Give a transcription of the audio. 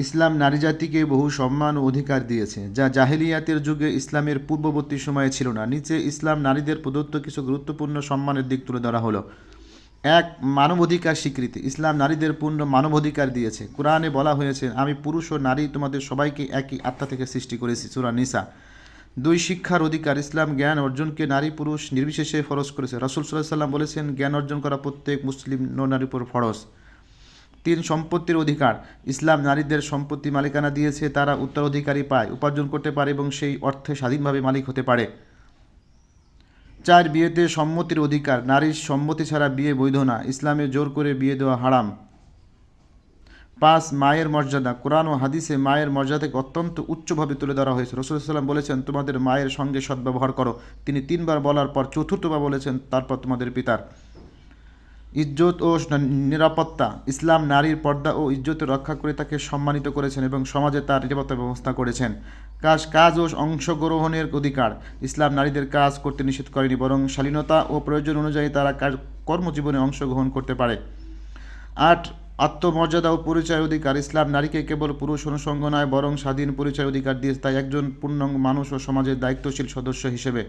ইসলাম নারী জাতিকে বহু সম্মান ও অধিকার দিয়েছে, যা জাহেলিয়াতের যুগে ইসলামের পূর্ববর্তী সময়ে ছিল না। নিচে ইসলাম নারীদের প্রদত্ত কিছু গুরুত্বপূর্ণ সম্মানের দিক তুলে ধরা হলো। এক, মানবাধিকার স্বীকৃতি। ইসলাম নারীদের পূর্ণ মানবাধিকার দিয়েছে। কোরআনে বলা হয়েছে, আমি পুরুষ ও নারী তোমাদের সবাইকে একই আত্মা থেকে সৃষ্টি করেছি। সূরা নিসা। দুই, শিক্ষার অধিকার। ইসলাম জ্ঞান অর্জনকে নারী পুরুষ নির্বিশেষে ফরজ করেছে। রাসূল সাল্লাল্লাহু আলাইহি ওয়াসাল্লাম বলেছেন, জ্ঞান অর্জন করা প্রত্যেক মুসলিম নারীর উপর ফরজ। তিন, সম্পত্তির অধিকার। ইসলাম নারীদের সম্পত্তি মালিকানা দিয়েছে, তারা উত্তরাধিকারী পায়, উপার্জন করতে পারে এবং সেই অর্থে স্বাধীনভাবে মালিক হতে পারে। চার, বিয়েতে সম্মতির অধিকার। নারীর সম্মতি ছাড়া বিয়ে বৈধ না। ইসলামে জোর করে বিয়ে দেওয়া হারাম। পাঁচ, মায়ের মর্যাদা। কোরআন ও হাদিসে মায়ের মর্যাদাকে অত্যন্ত উচ্চভাবে তুলে ধরা হয়েছে। রাসূল সাল্লাল্লাহু আলাইহি ওয়াসাল্লাম বলেছেন, তোমাদের মায়ের সঙ্গে সদ্ব্যবহার করো। তিনি তিনবার বলার পর চতুর্থবার বলেছেন, তারপর তোমাদের পিতার। ইজ্জত ও নিরাপত্তা। ইসলাম নারীর পর্দা ও ইজ্জত রক্ষা করে তাকে সম্মানিত করেছেন এবং সমাজে তার নিরাপত্তার ব্যবস্থা করেছেন। কাজ ও অংশগ্রহণের অধিকার। ইসলাম নারীদের কাজ করতে নিষেধ করেনি, বরং শালীনতা ও প্রয়োজন অনুযায়ী তারা কর্মজীবনে অংশগ্রহণ করতে পারে। আট, আত্মমর্যাদা ও পরিচয় অধিকার। ইসলাম নারীকে কেবল পুরুষ অনুষঙ্গ নয়, বরং স্বাধীন পরিচয় অধিকার দিয়েছে, তাই একজন পূর্ণাঙ্গ মানুষ ও সমাজের দায়িত্বশীল সদস্য হিসেবে।